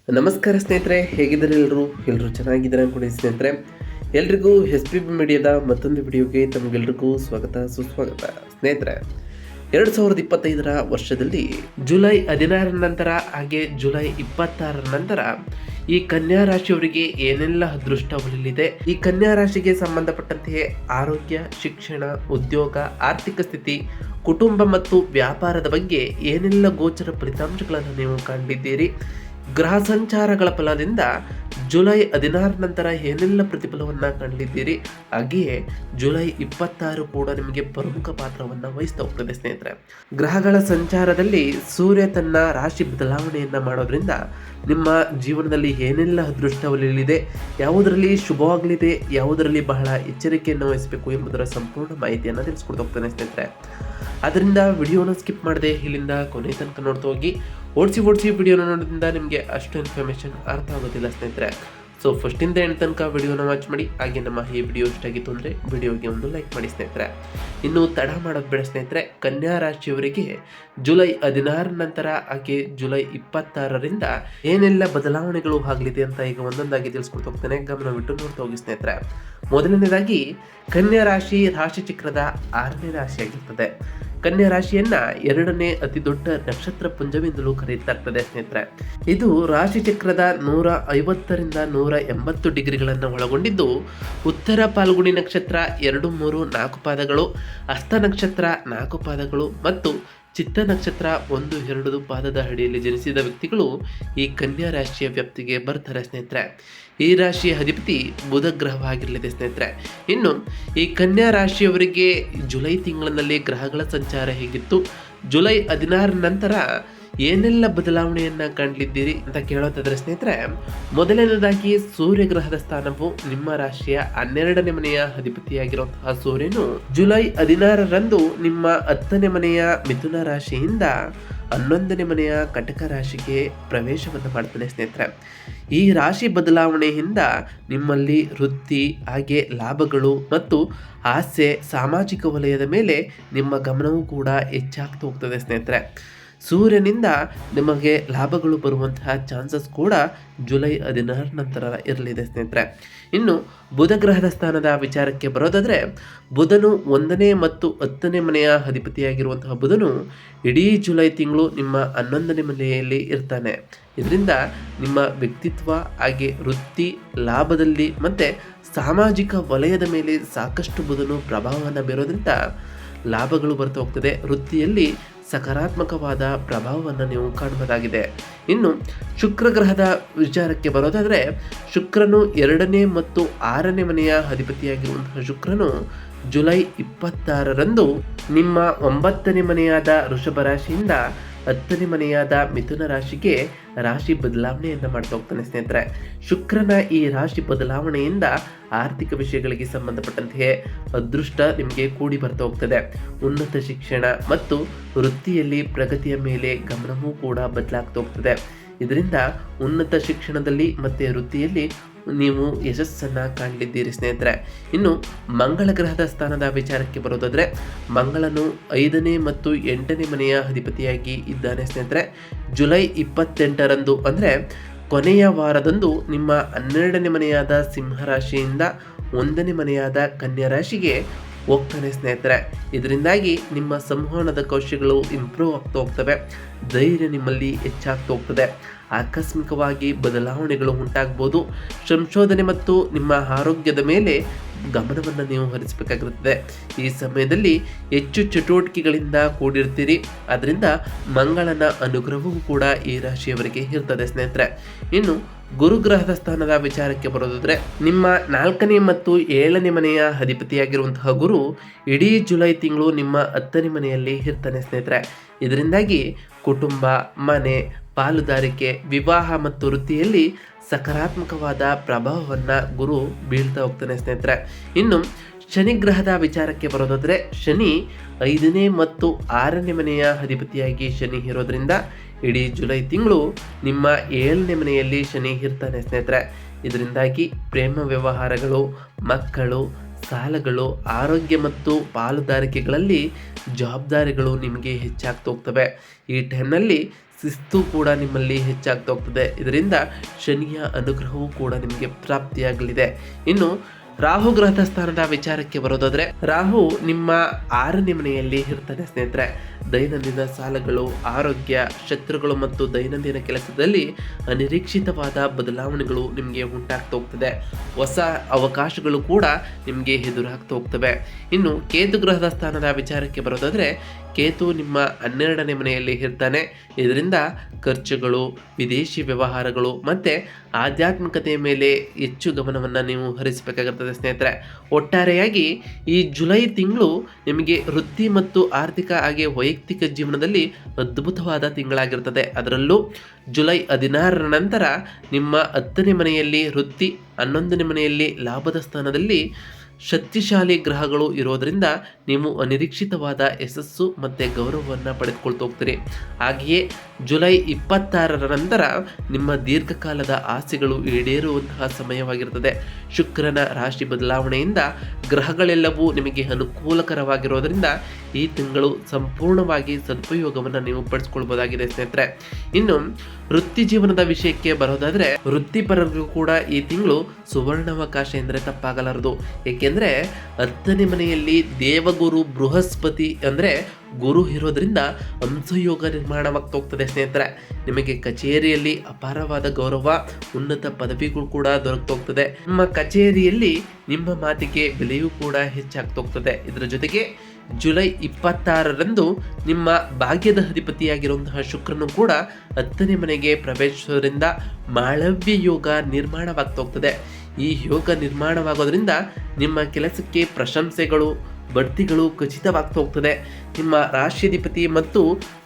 ನಮಸ್ಕಾರ ಸ್ನೇಹಿತರೆ, ಹೇಗಿದ್ದಾರೆ ಎಲ್ಲರೂ ಚೆನ್ನಾಗಿದ್ದಾರೆ ಅನ್ಕೊಂಡು ಸ್ನೇಹಿತರೆ. ಎಲ್ರಿಗೂ SPB ಮೀಡಿಯಾದ ಮತ್ತೊಂದು ವಿಡಿಯೋಗೆ ತಮಗೆಲ್ರಿಗೂ ಸ್ವಾಗತ ಸುಸ್ವಾಗತ. ಸ್ನೇಹಿತರೆ, 2025ರ ವರ್ಷದಲ್ಲಿ ಜುಲೈ 16 ನಂತರ ಹಾಗೆ ಜುಲೈ 26 ನಂತರ ಈ ಕನ್ಯಾ ರಾಶಿಯವರಿಗೆ ಏನೆಲ್ಲ ಅದೃಷ್ಟ ಒಲಿಯಲಿದೆ, ಈ ಕನ್ಯಾ ರಾಶಿಗೆ ಸಂಬಂಧಪಟ್ಟಂತೆ ಆರೋಗ್ಯ, ಶಿಕ್ಷಣ, ಉದ್ಯೋಗ, ಆರ್ಥಿಕ ಸ್ಥಿತಿ, ಕುಟುಂಬ ಮತ್ತು ವ್ಯಾಪಾರದ ಬಗ್ಗೆ ಏನೆಲ್ಲ ಗೋಚರ ಫಲಿತಾಂಶಗಳನ್ನು ನೀವು ಕಂಡಿದ್ದೀರಿ, ಗ್ರಹ ಸಂಚಾರಗಳ ಫಲದಿಂದ ಜುಲೈ 16 ನಂತರ ಏನೆಲ್ಲ ಪ್ರತಿಫಲವನ್ನು ಕಂಡಿದ್ದೀರಿ, ಹಾಗೆಯೇ ಜುಲೈ 26 ಕೂಡ ನಿಮಗೆ ಪ್ರಮುಖ ಪಾತ್ರವನ್ನು ವಹಿಸ್ತಾ ಹೋಗ್ತದೆ. ಸ್ನೇಹಿತರೆ, ಗ್ರಹಗಳ ಸಂಚಾರದಲ್ಲಿ ಸೂರ್ಯ ತನ್ನ ರಾಶಿ ಬದಲಾವಣೆಯನ್ನು ಮಾಡೋದ್ರಿಂದ ನಿಮ್ಮ ಜೀವನದಲ್ಲಿ ಏನೆಲ್ಲ ಅದೃಷ್ಟ ಒಲಿಯಲಿದೆ, ಯಾವುದರಲ್ಲಿ ಶುಭವಾಗಲಿದೆ, ಯಾವುದರಲ್ಲಿ ಬಹಳ ಎಚ್ಚರಿಕೆಯನ್ನು ವಹಿಸಬೇಕು ಎಂಬುದರ ಸಂಪೂರ್ಣ ಮಾಹಿತಿಯನ್ನು ತಿಳಿಸ್ಕೊಡ್ತಾ ಹೋಗ್ತಾನೆ. ಸ್ನೇಹಿತರೆ, ಅದರಿಂದ ವಿಡಿಯೋನ ಸ್ಕಿಪ್ ಮಾಡದೆ ಇಲ್ಲಿಂದ ಕೊನೆ ತನಕ ನೋಡ್ತಾ ಹೋಗಿ. ಓಡಿಸಿ ವಿಡಿಯೋನ ನೋಡೋದ್ರಿಂದ ನಿಮಗೆ ಅಷ್ಟು ಇನ್ಫಾರ್ಮೇಷನ್ ಅರ್ಥ ಆಗೋದಿಲ್ಲ ಸ್ನೇಹಿತರೆ. ಸೊ ಫಸ್ಟಿಂದ ಎಂಡ್ ತನಕ ವಿಡಿಯೋನ ವಾಚ್ ಮಾಡಿ. ಹಾಗೆ ನಮ್ಮ ಈ ವಿಡಿಯೋ ಇಷ್ಟ ಆಗಿತ್ತು ಅಂದರೆ ವಿಡಿಯೋಗೆ ಒಂದು ಲೈಕ್ ಮಾಡಿ ಸ್ನೇಹಿತರೆ. ಇನ್ನು ತಡ ಮಾಡೋದು ಬೇಡ ಸ್ನೇಹಿತರೆ. ಕನ್ಯಾ ರಾಶಿಯವರಿಗೆ ಜುಲೈ 16 ನಂತರ ಹಾಗೆ ಜುಲೈ 26ರಿಂದ ಏನೆಲ್ಲ ಬದಲಾವಣೆಗಳು ಆಗಲಿದೆ ಅಂತ ಈಗ ಒಂದೊಂದಾಗಿ ತಿಳಿಸ್ಕೊಡ್ತಾ ಹೋಗ್ತಾನೆ. ಗಮನವಿಟ್ಟು ನೋಡ್ತಾ ಹೋಗಿ ಸ್ನೇಹಿತರೆ. ಮೊದಲನೇದಾಗಿ ಕನ್ಯಾ ರಾಶಿ ಚಕ್ರದ 6ನೇ ರಾಶಿಯಾಗಿರ್ತದೆ. ಕನ್ಯಾ ರಾಶಿಯನ್ನ 2ನೇ ಅತಿ ದೊಡ್ಡ ನಕ್ಷತ್ರ ಪುಂಜವೆಂದಲೂ ಕರೆಯುತ್ತಾಗ್ತದೆ ಸ್ನೇಹಿತರೆ. ಇದು ರಾಶಿ ಚಕ್ರದ 150ರಿಂದ 180 ಡಿಗ್ರಿಗಳನ್ನು ಒಳಗೊಂಡಿದ್ದು, ಉತ್ತರ ಪಾಲ್ಗುಣಿ ನಕ್ಷತ್ರ 2, 3, 4 ಪಾದಗಳು, ಹಸ್ತ ನಕ್ಷತ್ರ 4 ಪಾದಗಳು ಮತ್ತು ಚಿತ್ತ ನಕ್ಷತ್ರ 1, 2 ಪಾದದ ಅಡಿಯಲ್ಲಿ ಜನಿಸಿದ ವ್ಯಕ್ತಿಗಳು ಈ ಕನ್ಯಾ ರಾಶಿಯ ವ್ಯಾಪ್ತಿಗೆ ಬರ್ತಾರೆ ಸ್ನೇಹಿತರೆ. ಈ ರಾಶಿಯ ಅಧಿಪತಿ ಬುಧ ಗ್ರಹವಾಗಿರಲಿದೆ ಸ್ನೇಹಿತರೆ. ಇನ್ನು ಈ ಕನ್ಯಾ ರಾಶಿಯವರಿಗೆ ಜುಲೈ ತಿಂಗಳಿನಲ್ಲಿ ಗ್ರಹಗಳ ಸಂಚಾರ ಹೇಗಿತ್ತು, ಜುಲೈ 16 ನಂತರ ಏನೆಲ್ಲ ಬದಲಾವಣೆಯನ್ನ ಕಂಡಿದ್ದೀರಿ ಅಂತ ಕೇಳೋದಾದ್ರೆ ಸ್ನೇಹಿತರೆ, ಮೊದಲನೇದಾಗಿ ಸೂರ್ಯಗ್ರಹದ ಸ್ಥಾನವು ನಿಮ್ಮ ರಾಶಿಯ 12ನೇ ಮನೆಯ ಅಧಿಪತಿಯಾಗಿರುವಂತಹ ಸೂರ್ಯನು ಜುಲೈ 16ರಂದು ನಿಮ್ಮ 10ನೇ ಮನೆಯ ಮಿಥುನ ರಾಶಿಯಿಂದ 11ನೇ ಮನೆಯ ಕಟಕ ರಾಶಿಗೆ ಪ್ರವೇಶವನ್ನು ಮಾಡ್ತಾನೆ ಸ್ನೇಹಿತರೆ. ಈ ರಾಶಿ ಬದಲಾವಣೆಯಿಂದ ನಿಮ್ಮಲ್ಲಿ ವೃತ್ತಿ ಹಾಗೆ ಲಾಭಗಳು ಮತ್ತು ಆಸೆ, ಸಾಮಾಜಿಕ ವಲಯದ ಮೇಲೆ ನಿಮ್ಮ ಗಮನವೂ ಕೂಡ ಹೆಚ್ಚಾಗ್ತಾ ಹೋಗ್ತದೆ ಸ್ನೇಹಿತರೆ. ಸೂರ್ಯನಿಂದ ನಿಮಗೆ ಲಾಭಗಳು ಬರುವಂತಹ ಚಾನ್ಸಸ್ ಕೂಡ ಜುಲೈ 16 ನಂತರ ಇರಲಿದೆ ಸ್ನೇಹಿತರೆ. ಇನ್ನು ಬುಧ ಗ್ರಹದ ಸ್ಥಾನದ ವಿಚಾರಕ್ಕೆ ಬರೋದಾದರೆ, ಬುಧನು 1ನೇ ಮತ್ತು 10ನೇ ಮನೆಯ ಅಧಿಪತಿಯಾಗಿರುವಂತಹ ಬುಧನು ಇಡೀ ಜುಲೈ ತಿಂಗಳು ನಿಮ್ಮ 11ನೇ ಮನೆಯಲ್ಲಿ ಇರ್ತಾನೆ. ಇದರಿಂದ ನಿಮ್ಮ ವ್ಯಕ್ತಿತ್ವ ಹಾಗೆ ವೃತ್ತಿ, ಲಾಭದಲ್ಲಿ ಮತ್ತು ಸಾಮಾಜಿಕ ವಲಯದ ಮೇಲೆ ಸಾಕಷ್ಟು ಬುಧನು ಪ್ರಭಾವವನ್ನು ಬೀರೋದ್ರಿಂದ ಲಾಭಗಳು ಬರ್ತಾ ಹೋಗ್ತದೆ. ವೃತ್ತಿಯಲ್ಲಿ ಸಕಾರಾತ್ಮಕವಾದ ಪ್ರಭಾವವನ್ನು ನೀವು ಕಾಣಬಹುದಾಗಿದೆ. ಇನ್ನು ಶುಕ್ರ ಗ್ರಹದ ವಿಚಾರಕ್ಕೆ ಬರೋದಾದರೆ, ಶುಕ್ರನು 2ನೇ ಮತ್ತು 6ನೇ ಮನೆಯ ಅಧಿಪತಿಯಾಗಿರುವಂತಹ ಶುಕ್ರನು ಜುಲೈ 26ರಂದು ನಿಮ್ಮ 9ನೇ ಮನೆಯಾದ ವೃಷಭ ರಾಶಿಯಿಂದ 10ನೇ ಮನೆಯಾದ ಮಿಥುನ ರಾಶಿಗೆ ರಾಶಿ ಬದಲಾವಣೆಯನ್ನು ಮಾಡ್ತಾ ಹೋಗ್ತಾನೆ ಸ್ನೇಹಿತರೆ. ಶುಕ್ರನ ಈ ರಾಶಿ ಬದಲಾವಣೆಯಿಂದ ಆರ್ಥಿಕ ವಿಷಯಗಳಿಗೆ ಸಂಬಂಧಪಟ್ಟಂತೆ ಅದೃಷ್ಟ ನಿಮಗೆ ಕೂಡಿ ಬರ್ತಾ ಹೋಗ್ತದೆ. ಉನ್ನತ ಶಿಕ್ಷಣ ಮತ್ತು ವೃತ್ತಿಯಲ್ಲಿ ಪ್ರಗತಿಯ ಮೇಲೆ ಗಮನವೂ ಕೂಡ ಬದಲಾಗ್ತಾ ಹೋಗ್ತದೆ. ಇದರಿಂದ ಉನ್ನತ ಶಿಕ್ಷಣದಲ್ಲಿ ಮತ್ತು ವೃತ್ತಿಯಲ್ಲಿ ನೀವು ಯಶಸ್ಸನ್ನು ಕಾಣಲಿದ್ದೀರಿ ಸ್ನೇಹಿತರೆ. ಇನ್ನು ಮಂಗಳ ಗ್ರಹದ ಸ್ಥಾನದ ವಿಚಾರಕ್ಕೆ ಬರೋದಾದರೆ, ಮಂಗಳನು 5ನೇ ಮತ್ತು 8ನೇ ಮನೆಯ ಅಧಿಪತಿಯಾಗಿ ಇದ್ದಾನೆ ಸ್ನೇಹಿತರೆ. ಜುಲೈ 28ರಂದು ಅಂದರೆ ಕೊನೆಯ ವಾರದಂದು ನಿಮ್ಮ 12ನೇ ಮನೆಯಾದ ಸಿಂಹರಾಶಿಯಿಂದ 1ನೇ ಮನೆಯಾದ ಕನ್ಯಾ ರಾಶಿಗೆ ಹೋಗ್ತಾನೆ ಸ್ನೇಹಿತರೆ. ಇದರಿಂದಾಗಿ ನಿಮ್ಮ ಸಂವಹನದ ಕೌಶಲ್ಯಗಳು ಇಂಪ್ರೂವ್ ಆಗ್ತಾ ಹೋಗ್ತವೆ, ಧೈರ್ಯ ನಿಮ್ಮಲ್ಲಿ ಹೆಚ್ಚಾಗ್ತಾ ಹೋಗ್ತದೆ, ಆಕಸ್ಮಿಕವಾಗಿ ಬದಲಾವಣೆಗಳು ಉಂಟಾಗ್ಬೋದು. ಸಂಶೋಧನೆ ಮತ್ತು ನಿಮ್ಮ ಆರೋಗ್ಯದ ಮೇಲೆ ಗಮನವನ್ನು ನೀವು ಹರಿಸಬೇಕಾಗಿರುತ್ತದೆ. ಈ ಸಮಯದಲ್ಲಿ ಹೆಚ್ಚು ಚಟುವಟಿಕೆಗಳಿಂದ ಕೂಡಿರ್ತೀರಿ. ಅದರಿಂದ ಮಂಗಳನ ಅನುಗ್ರಹವೂ ಕೂಡ ಈ ರಾಶಿಯವರಿಗೆ ಇರ್ತದೆ ಸ್ನೇಹಿತರೆ. ಇನ್ನು ಗುರುಗ್ರಹದ ಸ್ಥಾನದ ವಿಚಾರಕ್ಕೆ ಬರೋದಾದರೆ, ನಿಮ್ಮ 4ನೇ ಮತ್ತು 7ನೇ ಮನೆಯ ಅಧಿಪತಿಯಾಗಿರುವಂತಹ ಗುರು ಇಡೀ ಜುಲೈ ತಿಂಗಳು ನಿಮ್ಮ 10ನೇ ಮನೆಯಲ್ಲಿ ಇರ್ತಾನೆ ಸ್ನೇಹಿತರೆ. ಇದರಿಂದಾಗಿ ಕುಟುಂಬ, ಮನೆ, ಪಾಲುದಾರಿಕೆ, ವಿವಾಹ ಮತ್ತು ವೃತ್ತಿಯಲ್ಲಿ ಸಕಾರಾತ್ಮಕವಾದ ಪ್ರಭಾವವನ್ನು ಗುರು ಬೀಳ್ತಾ ಹೋಗ್ತಾನೆ ಸ್ನೇಹಿತರೆ. ಇನ್ನು ಶನಿ ಗ್ರಹದ ವಿಚಾರಕ್ಕೆ ಬರೋದಾದರೆ, ಶನಿ 5ನೇ ಮತ್ತು 6ನೇ ಮನೆಯ ಅಧಿಪತಿಯಾಗಿ ಶನಿ ಇರೋದ್ರಿಂದ ಇಡೀ ಜುಲೈ ತಿಂಗಳು ನಿಮ್ಮ 7ನೇ ಮನೆಯಲ್ಲಿ ಶನಿ ಇರ್ತಾನೆ ಸ್ನೇಹಿತರೆ. ಇದರಿಂದಾಗಿ ಪ್ರೇಮ ವ್ಯವಹಾರಗಳು, ಮಕ್ಕಳು, ಸಾಲಗಳು, ಆರೋಗ್ಯ ಮತ್ತು ಪಾಲುದಾರಿಕೆಗಳಲ್ಲಿ ಜವಾಬ್ದಾರಿಗಳು ನಿಮಗೆ ಹೆಚ್ಚಾಗ್ತಾ ಹೋಗ್ತವೆ. ಈ ಟೈಮ್ನಲ್ಲಿ ಶಿಸ್ತು ಕೂಡ ನಿಮ್ಮಲ್ಲಿ ಹೆಚ್ಚಾಗ್ತಾ ಹೋಗ್ತದೆ. ಇದರಿಂದ ಶನಿಯ ಅನುಗ್ರಹವೂ ಕೂಡ ನಿಮಗೆ ಪ್ರಾಪ್ತಿಯಾಗಲಿದೆ. ಇನ್ನು ರಾಹು ಗ್ರಹದ ಸ್ಥಾನದ ವಿಚಾರಕ್ಕೆ ಬರೋದಾದ್ರೆ, ರಾಹು ನಿಮ್ಮ 6ನೇ ಮನೆಯಲ್ಲಿ ಇರ್ತಾನೆ ಸ್ನೇಹಿತರೆ. ದೈನಂದಿನ ಸಾಲಗಳು, ಆರೋಗ್ಯ, ಶತ್ರುಗಳು ಮತ್ತು ದೈನಂದಿನ ಕೆಲಸದಲ್ಲಿ ಅನಿರೀಕ್ಷಿತವಾದ ಬದಲಾವಣೆಗಳು ನಿಮಗೆ ಉಂಟಾಗ್ತಾ ಹೋಗ್ತದೆ. ಹೊಸ ಅವಕಾಶಗಳು ಕೂಡ ನಿಮಗೆ ಎದುರಾಗ್ತಾ ಹೋಗ್ತವೆ. ಇನ್ನು ಕೇತು ಗ್ರಹದ ಸ್ಥಾನದ ವಿಚಾರಕ್ಕೆ ಬರೋದಾದ್ರೆ, ಕೇತು ನಿಮ್ಮ 12ನೇ ಮನೆಯಲ್ಲಿ ಇರ್ತಾನೆ. ಇದರಿಂದ ಖರ್ಚುಗಳು, ವಿದೇಶಿ ವ್ಯವಹಾರಗಳು ಮತ್ತು ಆಧ್ಯಾತ್ಮಿಕತೆಯ ಮೇಲೆ ಹೆಚ್ಚು ಗಮನವನ್ನು ನೀವು ಹರಿಸಬೇಕಾಗಿರ್ತದೆ ಸ್ನೇಹಿತರೆ. ಒಟ್ಟಾರೆಯಾಗಿ ಈ ಜುಲೈ ತಿಂಗಳು ನಿಮಗೆ ವೃತ್ತಿ ಮತ್ತು ಆರ್ಥಿಕ ಹಾಗೆ ವೈಯಕ್ತಿಕ ಜೀವನದಲ್ಲಿ ಅದ್ಭುತವಾದ ತಿಂಗಳಾಗಿರ್ತದೆ. ಅದರಲ್ಲೂ ಜುಲೈ 16ರ ನಂತರ ನಿಮ್ಮ 10ನೇ ಮನೆಯಲ್ಲಿ ವೃತ್ತಿ, 11ನೇ ಮನೆಯಲ್ಲಿ ಲಾಭದ ಸ್ಥಾನದಲ್ಲಿ ಶಕ್ತಿಶಾಲಿ ಗ್ರಹಗಳು ಇರೋದರಿಂದ ನೀವು ಅನಿರೀಕ್ಷಿತವಾದ ಯಶಸ್ಸು ಮತ್ತು ಗೌರವವನ್ನು ಪಡೆದುಕೊಳ್ತಾ ಹೋಗ್ತೀರಿ. ಹಾಗೆಯೇ ಜುಲೈ 26ರ ನಂತರ ನಿಮ್ಮ ದೀರ್ಘಕಾಲದ ಆಸೆಗಳು ಈಡೇರುವಂತಹ ಸಮಯವಾಗಿರ್ತದೆ. ಶುಕ್ರನ ರಾಶಿ ಬದಲಾವಣೆಯಿಂದ ಗ್ರಹಗಳೆಲ್ಲವೂ ನಿಮಗೆ ಅನುಕೂಲಕರವಾಗಿರೋದರಿಂದ ಈ ತಿಂಗಳು ಸಂಪೂರ್ಣವಾಗಿ ಸದುಪಯೋಗವನ್ನು ನೀವು ಪಡಿಸ್ಕೊಳ್ಬೋದಾಗಿದೆ ಸ್ನೇಹಿತರೆ. ಇನ್ನು ವೃತ್ತಿ ಜೀವನದ ವಿಷಯಕ್ಕೆ ಬರೋದಾದರೆ, ವೃತ್ತಿಪರರಿಗೂ ಕೂಡ ಈ ತಿಂಗಳು ಸುವರ್ಣಾವಕಾಶ ಎಂದರೆ ತಪ್ಪಾಗಲಾರದು. ಏಕೆಂದರೆ 10ನೇ ಮನೆಯಲ್ಲಿ ದೇವಗುರು ಬೃಹಸ್ಪತಿ ಅಂದರೆ ಗುರು ಇರೋದ್ರಿಂದ ಹಂಸಯೋಗ ನಿರ್ಮಾಣವಾಗ್ತಾ ಹೋಗ್ತದೆ ಸ್ನೇಹಿತರೆ. ನಿಮಗೆ ಕಚೇರಿಯಲ್ಲಿ ಅಪಾರವಾದ ಗೌರವ, ಉನ್ನತ ಪದವಿಗಳು ಕೂಡ ದೊರಕ್ತಾ ಹೋಗ್ತದೆ. ನಿಮ್ಮ ಕಚೇರಿಯಲ್ಲಿ ನಿಮ್ಮ ಮಾತಿಗೆ ಬೆಲೆಯೂ ಕೂಡ ಹೆಚ್ಚಾಗ್ತಾ ಹೋಗ್ತದೆ. ಇದರ ಜೊತೆಗೆ ಜುಲೈ 26ರಂದು ನಿಮ್ಮ ಭಾಗ್ಯದ ಅಧಿಪತಿಯಾಗಿರುವಂತಹ ಶುಕ್ರನು ಕೂಡ 10ನೇ ಮನೆಗೆ ಪ್ರವೇಶಿಸೋದ್ರಿಂದ ಮಾಳವ್ಯ ಯೋಗ ನಿರ್ಮಾಣವಾಗ್ತಾ ಹೋಗ್ತದೆ. ಈ ಯೋಗ ನಿರ್ಮಾಣವಾಗೋದ್ರಿಂದ ನಿಮ್ಮ ಕೆಲಸಕ್ಕೆ ಪ್ರಶಂಸೆಗಳು, ಬಡ್ತಿಗಳು ಖಚಿತವಾಗ್ತಾ ಹೋಗ್ತದೆ. ನಿಮ್ಮ ರಾಶಿಯಾಧಿಪತಿ ಮತ್ತು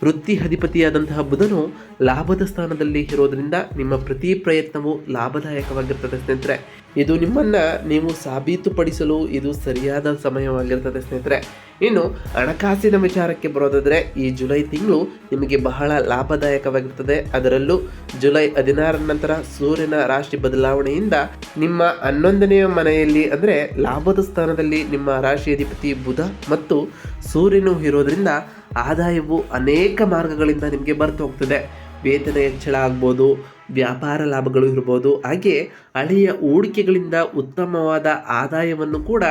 ವೃತ್ತಿ ಅಧಿಪತಿಯಾದಂತಹ ಬುಧನು ಲಾಭದ ಸ್ಥಾನದಲ್ಲಿ ಇರೋದ್ರಿಂದ ನಿಮ್ಮ ಪ್ರತಿ ಪ್ರಯತ್ನವು ಲಾಭದಾಯಕವಾಗಿರ್ತದೆ ಸ್ನೇಹಿತರೆ. ಇದು ನಿಮ್ಮನ್ನು ನೀವು ಸಾಬೀತುಪಡಿಸಲು ಇದು ಸರಿಯಾದ ಸಮಯವಾಗಿರ್ತದೆ ಸ್ನೇಹಿತರೆ. ಇನ್ನು ಹಣಕಾಸಿನ ವಿಚಾರಕ್ಕೆ ಬರೋದಾದರೆ, ಈ ಜುಲೈ ತಿಂಗಳು ನಿಮಗೆ ಬಹಳ ಲಾಭದಾಯಕವಾಗಿರ್ತದೆ. ಅದರಲ್ಲೂ ಜುಲೈ 16ರ ನಂತರ ಸೂರ್ಯನ ರಾಶಿ ಬದಲಾವಣೆಯಿಂದ ನಿಮ್ಮ 11ನೇ ಮನೆಯಲ್ಲಿ ಅಂದರೆ ಲಾಭದ ಸ್ಥಾನದಲ್ಲಿ ನಿಮ್ಮ ರಾಶಿಯಾಧಿಪತಿ ಬುಧ ಮತ್ತು ಸೂರ್ಯನು ಇರೋದ್ರಿಂದ ಆದಾಯವು ಅನೇಕ ಮಾರ್ಗಗಳಿಂದ ನಿಮಗೆ ಬರ್ತಾ ಹೋಗ್ತದೆ. ವೇತನ ಹೆಚ್ಚಳ ಆಗ್ಬೋದು, ವ್ಯಾಪಾರ ಲಾಭಗಳು ಇರ್ಬೋದು, ಹಾಗೆ ಹಳೆಯ ಹೂಡಿಕೆಗಳಿಂದ ಉತ್ತಮವಾದ ಆದಾಯವನ್ನು ಕೂಡ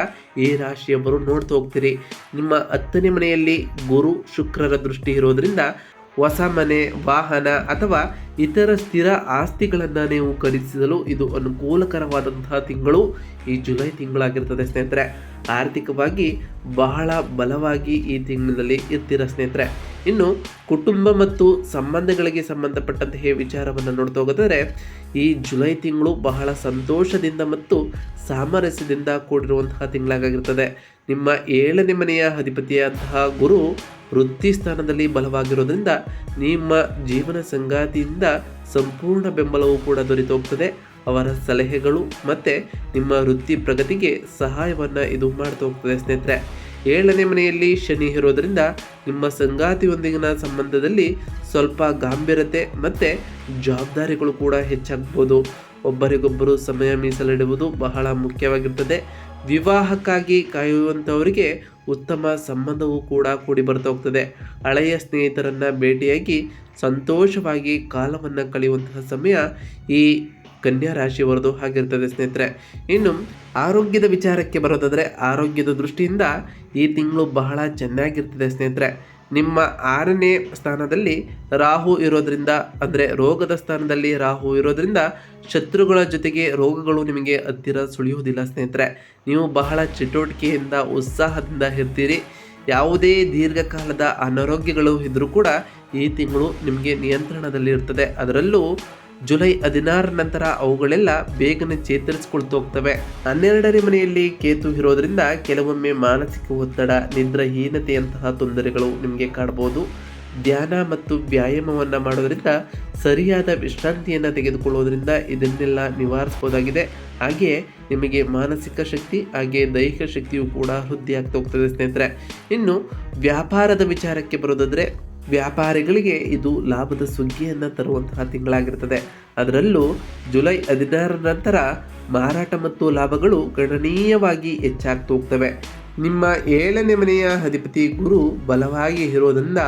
ಈ ರಾಶಿಯವರು ನೋಡ್ತಾ ಹೋಗ್ತೀರಿ. ನಿಮ್ಮ 10ನೇ ಮನೆಯಲ್ಲಿ ಗುರು ಶುಕ್ರರ ದೃಷ್ಟಿ ಇರೋದ್ರಿಂದ ಹೊಸ ಮನೆ, ವಾಹನ ಅಥವಾ ಇತರ ಸ್ಥಿರ ಆಸ್ತಿಗಳನ್ನು ನೀವು ಖರೀದಿಸಲು ಇದು ಅನುಕೂಲಕರವಾದಂತಹ ತಿಂಗಳು ಈ ಜುಲೈ ತಿಂಗಳಾಗಿರ್ತದೆ ಸ್ನೇಹಿತರೆ. ಆರ್ಥಿಕವಾಗಿ ಬಹಳ ಬಲವಾಗಿ ಈ ತಿಂಗಳಿನಲ್ಲಿ ಇರ್ತೀರ ಸ್ನೇಹಿತರೆ. ಇನ್ನು ಕುಟುಂಬ ಮತ್ತು ಸಂಬಂಧಗಳಿಗೆ ಸಂಬಂಧಪಟ್ಟಂತಹ ವಿಚಾರವನ್ನು ನೋಡ್ತಾ ಹೋಗೋದಾದರೆ, ಈ ಜುಲೈ ತಿಂಗಳು ಬಹಳ ಸಂತೋಷದಿಂದ ಮತ್ತು ಸಾಮರಸ್ಯದಿಂದ ಕೂಡಿರುವಂತಹ ತಿಂಗಳಾಗಿರ್ತದೆ. ನಿಮ್ಮ 7ನೇ ಮನೆಯ ಅಧಿಪತಿಯಾದಂತಹ ಗುರು ವೃತ್ತಿ ಸ್ಥಾನದಲ್ಲಿ ಬಲವಾಗಿರೋದ್ರಿಂದ ನಿಮ್ಮ ಜೀವನ ಸಂಗಾತಿಯಿಂದ ಸಂಪೂರ್ಣ ಬೆಂಬಲವೂ ಕೂಡ ದೊರೆತು ಹೋಗ್ತದೆ. ಅವರ ಸಲಹೆಗಳು ಮತ್ತು ನಿಮ್ಮ ವೃತ್ತಿ ಪ್ರಗತಿಗೆ ಸಹಾಯವನ್ನು ಇದು ಮಾಡ್ತಾ ಹೋಗ್ತದೆ ಸ್ನೇಹಿತರೆ. 7ನೇ ಮನೆಯಲ್ಲಿ ಶನಿ ಇರೋದರಿಂದ ನಿಮ್ಮ ಸಂಗಾತಿಯೊಂದಿಗಿನ ಸಂಬಂಧದಲ್ಲಿ ಸ್ವಲ್ಪ ಗಾಂಭೀರ್ಯತೆ ಮತ್ತು ಜವಾಬ್ದಾರಿಗಳು ಕೂಡ ಹೆಚ್ಚಾಗ್ಬೋದು. ಒಬ್ಬರಿಗೊಬ್ಬರು ಸಮಯ ಮೀಸಲಿಡುವುದು ಬಹಳ ಮುಖ್ಯವಾಗಿರ್ತದೆ. ವಿವಾಹಕ್ಕಾಗಿ ಕಾಯುವಂಥವರಿಗೆ ಉತ್ತಮ ಸಂಬಂಧವೂ ಕೂಡ ಕೂಡಿ ಬರ್ತಾ ಹೋಗ್ತದೆ. ಹಳೆಯ ಸ್ನೇಹಿತರನ್ನು ಭೇಟಿಯಾಗಿ ಸಂತೋಷವಾಗಿ ಕಾಲವನ್ನು ಕಳೆಯುವಂತಹ ಸಮಯ ಈ ಕನ್ಯಾ ರಾಶಿಯವರದು ಆಗಿರ್ತದೆ ಸ್ನೇಹಿತರೆ. ಇನ್ನು ಆರೋಗ್ಯದ ವಿಚಾರಕ್ಕೆ ಬರೋದಾದರೆ, ಆರೋಗ್ಯದ ದೃಷ್ಟಿಯಿಂದ ಈ ತಿಂಗಳು ಬಹಳ ಚೆನ್ನಾಗಿರ್ತದೆ ಸ್ನೇಹಿತರೆ. ನಿಮ್ಮ 6ನೇ ಸ್ಥಾನದಲ್ಲಿ ರಾಹು ಇರೋದ್ರಿಂದ ಅಂದರೆ ರೋಗದ ಸ್ಥಾನದಲ್ಲಿ ರಾಹು ಇರೋದ್ರಿಂದ ಶತ್ರುಗಳ ಜೊತೆಗೆ ರೋಗಗಳು ನಿಮಗೆ ಹತ್ತಿರ ಸುಳಿಯುವುದಿಲ್ಲ ಸ್ನೇಹಿತರೆ. ನೀವು ಬಹಳ ಚಟುವಟಿಕೆಯಿಂದ ಉತ್ಸಾಹದಿಂದ ಇರ್ತೀರಿ. ಯಾವುದೇ ದೀರ್ಘಕಾಲದ ಅನಾರೋಗ್ಯಗಳು ಇದ್ದರೂ ಕೂಡ ಈ ತಿಂಗಳು ನಿಮಗೆ ನಿಯಂತ್ರಣದಲ್ಲಿ ಇರ್ತದೆ. ಅದರಲ್ಲೂ ಜುಲೈ 16ರ ನಂತರ ಅವುಗಳೆಲ್ಲ ಬೇಗನೆ ಚೇತರಿಸಿಕೊಳ್ತಾ ಹೋಗ್ತವೆ. 12ನೇ ಮನೆಯಲ್ಲಿ ಕೇತು ಇರೋದ್ರಿಂದ ಕೆಲವೊಮ್ಮೆ ಮಾನಸಿಕ ಒತ್ತಡ, ನಿದ್ರಾಹೀನತೆಯಂತಹ ತೊಂದರೆಗಳು ನಿಮಗೆ ಕಾಣಬಹುದು. ಧ್ಯಾನ ಮತ್ತು ವ್ಯಾಯಾಮವನ್ನು ಮಾಡೋದ್ರಿಂದ, ಸರಿಯಾದ ವಿಶ್ರಾಂತಿಯನ್ನು ತೆಗೆದುಕೊಳ್ಳೋದ್ರಿಂದ ಇದನ್ನೆಲ್ಲ ನಿವಾರಿಸಬಹುದಾಗಿದೆ. ಹಾಗೆಯೇ ನಿಮಗೆ ಮಾನಸಿಕ ಶಕ್ತಿ ಹಾಗೆ ದೈಹಿಕ ಶಕ್ತಿಯು ಕೂಡ ವೃದ್ಧಿ ಆಗ್ತಾ ಹೋಗ್ತದೆ ಸ್ನೇಹಿತರೆ. ಇನ್ನು ವ್ಯಾಪಾರದ ವಿಚಾರಕ್ಕೆ ಬರೋದಾದರೆ, ವ್ಯಾಪಾರಿಗಳಿಗೆ ಇದು ಲಾಭದ ಸುಗ್ಗಿಯನ್ನು ತರುವಂತಹ ತಿಂಗಳಾಗಿರ್ತದೆ. ಅದರಲ್ಲೂ ಜುಲೈ 16ರ ನಂತರ ಮಾರಾಟ ಮತ್ತು ಲಾಭಗಳು ಗಣನೀಯವಾಗಿ ಹೆಚ್ಚಾಗ್ತಾ ಹೋಗ್ತವೆ. ನಿಮ್ಮ 7ನೇ ಮನೆಯ ಅಧಿಪತಿ ಗುರು ಬಲವಾಗಿ ಇರೋದ್ರಿಂದ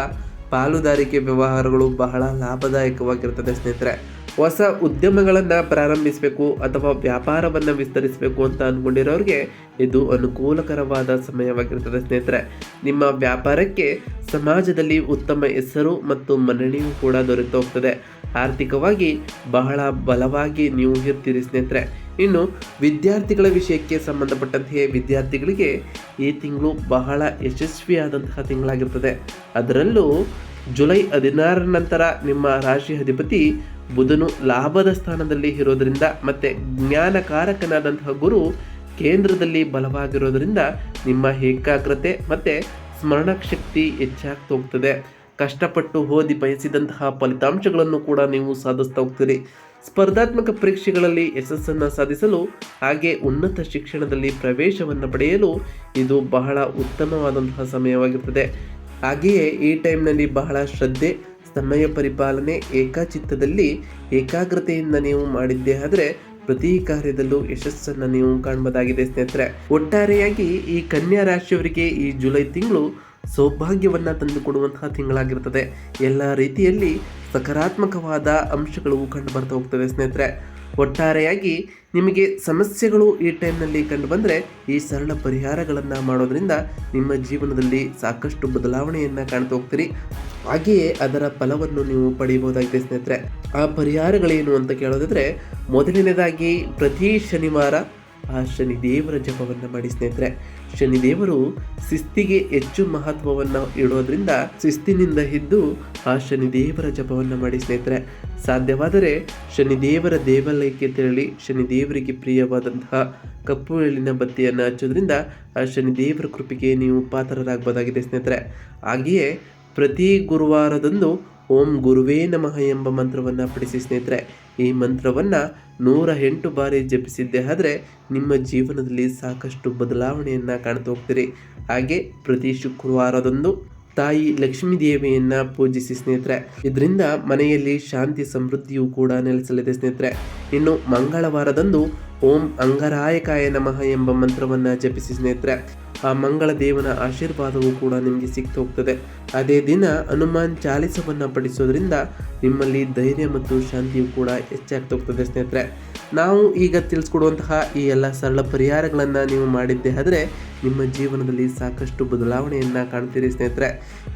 ಪಾಲುದಾರಿಕೆ ವ್ಯವಹಾರಗಳು ಬಹಳ ಲಾಭದಾಯಕವಾಗಿರ್ತದೆ ಸ್ನೇಹಿತರೆ. ಹೊಸ ಉದ್ಯಮಗಳನ್ನು ಪ್ರಾರಂಭಿಸಬೇಕು ಅಥವಾ ವ್ಯಾಪಾರವನ್ನು ವಿಸ್ತರಿಸಬೇಕು ಅಂತ ಅಂದ್ಕೊಂಡಿರೋರಿಗೆ ಇದು ಅನುಕೂಲಕರವಾದ ಸಮಯವಾಗಿರ್ತದೆ ಸ್ನೇಹಿತರೆ. ನಿಮ್ಮ ವ್ಯಾಪಾರಕ್ಕೆ ಸಮಾಜದಲ್ಲಿ ಉತ್ತಮ ಹೆಸರು ಮತ್ತು ಮನ್ನಣೆಯೂ ಕೂಡ ದೊರೆತು ಹೋಗ್ತದೆ. ಆರ್ಥಿಕವಾಗಿ ಬಹಳ ಬಲವಾಗಿ ನೀವು ಇರ್ತೀರಿ ಸ್ನೇಹಿತರೆ. ಇನ್ನು ವಿದ್ಯಾರ್ಥಿಗಳ ವಿಷಯಕ್ಕೆ ಸಂಬಂಧಪಟ್ಟಂತೆಯೇ ವಿದ್ಯಾರ್ಥಿಗಳಿಗೆ ಈ ತಿಂಗಳು ಬಹಳ ಯಶಸ್ವಿಯಾದಂತಹ ತಿಂಗಳಾಗಿರ್ತದೆ. ಅದರಲ್ಲೂ ಜುಲೈ 16 ನಂತರ ನಿಮ್ಮ ರಾಶಿ ಅಧಿಪತಿ ಬುಧನು ಲಾಭದ ಸ್ಥಾನದಲ್ಲಿ ಇರೋದರಿಂದ ಮತ್ತು ಜ್ಞಾನಕಾರಕನಾದಂತಹ ಗುರು ಕೇಂದ್ರದಲ್ಲಿ ಬಲವಾಗಿರೋದರಿಂದ ನಿಮ್ಮ ಏಕಾಗ್ರತೆ ಮತ್ತು ಸ್ಮರಣ ಶಕ್ತಿ ಹೆಚ್ಚಾಗ್ತಾ ಹೋಗ್ತದೆ. ಕಷ್ಟಪಟ್ಟು ಓದಿ ಬಯಸಿದಂತಹ ಫಲಿತಾಂಶಗಳನ್ನು ಕೂಡ ನೀವು ಸಾಧಿಸ್ತಾ ಹೋಗ್ತೀರಿ. ಸ್ಪರ್ಧಾತ್ಮಕ ಪರೀಕ್ಷೆಗಳಲ್ಲಿ ಯಶಸ್ಸನ್ನು ಸಾಧಿಸಲು ಹಾಗೆ ಉನ್ನತ ಶಿಕ್ಷಣದಲ್ಲಿ ಪ್ರವೇಶವನ್ನು ಪಡೆಯಲು ಇದು ಬಹಳ ಉತ್ತಮವಾದಂತಹ ಸಮಯವಾಗಿರ್ತದೆ. ಹಾಗೆಯೇ ಈ ಟೈಮ್ನಲ್ಲಿ ಬಹಳ ಶ್ರದ್ಧೆ, ಸಮಯ ಪರಿಪಾಲನೆ, ಏಕಾಚಿತ್ತದಲ್ಲಿ ಏಕಾಗ್ರತೆಯಿಂದ ನೀವು ಮಾಡಿದ್ದೇ ಆದರೆ ಪ್ರತಿ ಕಾರ್ಯದಲ್ಲೂ ಯಶಸ್ಸನ್ನು ನೀವು ಕಾಣಬಹುದಾಗಿದೆ ಸ್ನೇಹಿತರೆ. ಒಟ್ಟಾರೆಯಾಗಿ ಈ ಕನ್ಯಾ ರಾಶಿಯವರಿಗೆ ಈ ಜುಲೈ ತಿಂಗಳು ಸೌಭಾಗ್ಯವನ್ನು ತಂದುಕೊಡುವಂತಹ ತಿಂಗಳಾಗಿರ್ತದೆ. ಎಲ್ಲ ರೀತಿಯಲ್ಲಿ ಸಕಾರಾತ್ಮಕವಾದ ಅಂಶಗಳು ಕಂಡು ಬರ್ತಾ ಹೋಗ್ತದೆ ಸ್ನೇಹಿತರೆ. ಒಟ್ಟಾರೆಯಾಗಿ ನಿಮಗೆ ಸಮಸ್ಯೆಗಳು ಈ ಟೈಮ್ನಲ್ಲಿ ಕಂಡು ಬಂದರೆ ಈ ಸರಳ ಪರಿಹಾರಗಳನ್ನು ಮಾಡೋದ್ರಿಂದ ನಿಮ್ಮ ಜೀವನದಲ್ಲಿ ಸಾಕಷ್ಟು ಬದಲಾವಣೆಯನ್ನು ಕಾಣ್ತಾ ಹೋಗ್ತೀರಿ. ಹಾಗೆಯೇ ಅದರ ಫಲವನ್ನು ನೀವು ಪಡೆಯಬಹುದಾಗಿದೆ ಸ್ನೇಹಿತರೆ. ಆ ಪರಿಹಾರಗಳೇನು ಅಂತ ಕೇಳೋದಾದರೆ, ಮೊದಲನೇದಾಗಿ ಪ್ರತಿ ಶನಿವಾರ ಆ ಶನಿದೇವರ ಜಪವನ್ನು ಮಾಡಿ ಸ್ನೇಹಿತರೆ. ಶನಿದೇವರು ಶಿಸ್ತಿಗೆ ಹೆಚ್ಚು ಮಹತ್ವವನ್ನು ಇಡೋದ್ರಿಂದ ಶಿಸ್ತಿನಿಂದ ಇದ್ದು ಆ ಶನಿದೇವರ ಜಪವನ್ನು ಮಾಡಿ ಸ್ನೇಹಿತರೆ. ಸಾಧ್ಯವಾದರೆ ಶನಿದೇವರ ದೇವಾಲಯಕ್ಕೆ ತೆರಳಿ ಶನಿದೇವರಿಗೆ ಪ್ರಿಯವಾದಂತಹ ಕಪ್ಪು ಎಳ್ಳಿನ ಬತ್ತಿಯನ್ನು ಹಚ್ಚೋದ್ರಿಂದ ಆ ಶನಿದೇವರ ಕೃಪೆಗೆ ನೀವು ಪಾತ್ರರಾಗಬಹುದಾಗಿದೆ ಸ್ನೇಹಿತರೆ. ಹಾಗೆಯೇ ಪ್ರತಿ ಗುರುವಾರದಂದು ಓಂ ಗುರುವೇ ನಮಃ ಎಂಬ ಮಂತ್ರವನ್ನು ಪಠಿಸಿ ಸ್ನೇಹಿತರೆ. ಈ ಮಂತ್ರವನ್ನು 108 ಬಾರಿ ಜಪಿಸಿದ್ದೇ ಆದರೆ ನಿಮ್ಮ ಜೀವನದಲ್ಲಿ ಸಾಕಷ್ಟು ಬದಲಾವಣೆಯನ್ನು ಕಾಣ್ತಾ ಹೋಗ್ತೀರಿ. ಹಾಗೆ ಪ್ರತಿ ಶುಕ್ರವಾರದಂದು ತಾಯಿ ಲಕ್ಷ್ಮೀ ದೇವಿಯನ್ನು ಪೂಜಿಸಿ ಸ್ನೇಹಿತರೆ. ಇದರಿಂದ ಮನೆಯಲ್ಲಿ ಶಾಂತಿ ಸಮೃದ್ಧಿಯೂ ಕೂಡ ನೆಲೆಸಲಿದೆ ಸ್ನೇಹಿತರೆ. ಇನ್ನು ಮಂಗಳವಾರದಂದು ಓಂ ಅಂಗರಾಯಕಾಯ ನಮಃ ಎಂಬ ಮಂತ್ರವನ್ನು ಜಪಿಸಿ ಸ್ನೇಹಿತರೆ. ಆ ಮಂಗಳ ದೇವನ ಆಶೀರ್ವಾದವೂ ಕೂಡ ನಿಮಗೆ ಸಿಗ್ತಾ ಹೋಗ್ತದೆ. ಅದೇ ದಿನ ಹನುಮಾನ್ ಚಾಲಿಸವನ್ನು ಪಠಿಸೋದ್ರಿಂದ ನಿಮ್ಮಲ್ಲಿ ಧೈರ್ಯ ಮತ್ತು ಶಾಂತಿಯೂ ಕೂಡ ಹೆಚ್ಚಾಗ್ತಾ ಹೋಗ್ತದೆ ಸ್ನೇಹಿತರೆ. ನಾವು ಈಗ ತಿಳಿಸ್ಕೊಡುವಂತಹ ಈ ಎಲ್ಲ ಸರಳ ಪರಿಹಾರಗಳನ್ನು ನೀವು ಮಾಡಿದ್ದೇ ಆದರೆ ನಿಮ್ಮ ಜೀವನದಲ್ಲಿ ಸಾಕಷ್ಟು ಬದಲಾವಣೆಯನ್ನು ಕಾಣ್ತೀರಿ ಸ್ನೇಹಿತರೆ.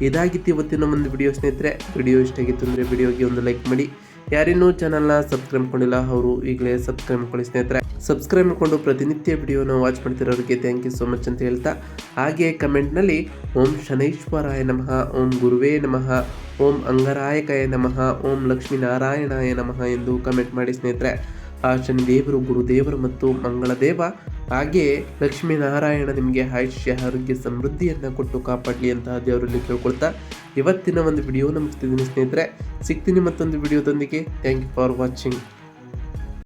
ಇದಾಗಿತ್ತು ಇವತ್ತಿನ ಒಂದು ವಿಡಿಯೋ ಸ್ನೇಹಿತರೆ. ವಿಡಿಯೋ ಇಷ್ಟ ಆಗಿತ್ತು ಅಂದರೆ ವಿಡಿಯೋಗೆ ಒಂದು ಲೈಕ್ ಮಾಡಿ. ಯಾರಿನ್ನೂ ಚಾನಲ್ನ ಸಬ್ಸ್ಕ್ರೈಬ್ ಮಾಡ್ಕೊಂಡಿಲ್ಲ ಅವರು ಈಗಲೇ ಸಬ್ಸ್ಕ್ರೈಬ್ ಮಾಡ್ಕೊಳ್ಳಿ ಸ್ನೇಹಿತರೆ. ಸಬ್ಸ್ಕ್ರೈಬ್ ಮಾಡಿಕೊಂಡು ಪ್ರತಿನಿತ್ಯ ವಿಡಿಯೋನ ವಾಚ್ ಮಾಡ್ತಿರೋರಿಗೆ ಥ್ಯಾಂಕ್ ಯು ಸೋ ಮಚ್ ಅಂತ ಹೇಳ್ತಾ, ಹಾಗೆ ಕಮೆಂಟ್ನಲ್ಲಿ ಓಂ ಶನೈಶ್ವರಾಯ ನಮಃ, ಓಂ ಗುರುವೇ ನಮಃ, ಓಂ ಅಂಗರಾಯಕಾಯ ನಮಃ, ಓಂ ಲಕ್ಷ್ಮೀನಾರಾಯಣಾಯ ನಮಃ ಎಂದು ಕಮೆಂಟ್ ಮಾಡಿ ಸ್ನೇಹಿತರೆ. ಆ ಶನಿದೇವರು, ಗುರುದೇವರು ಮತ್ತು ಮಂಗಳದೇವ ಹಾಗೆಯೇ ಲಕ್ಷ್ಮೀನಾರಾಯಣ ನಿಮಗೆ ಆಯುಷ್ಯ ಆರೋಗ್ಯ ಸಮೃದ್ಧಿಯನ್ನು ಕೊಟ್ಟು ಕಾಪಾಡಲಿ ಅಂತ ದೇವರಲ್ಲಿ ಕೇಳ್ಕೊಳ್ತಾ ಇವತ್ತಿನ ಒಂದು ವಿಡಿಯೋನ ಮುಗಿಸ್ತಿದ್ದೀನಿ ಸ್ನೇಹಿತರೆ. ಸಿಗ್ತೀನಿ ಮತ್ತೊಂದು ವಿಡಿಯೋದೊಂದಿಗೆ. Thank you for watching.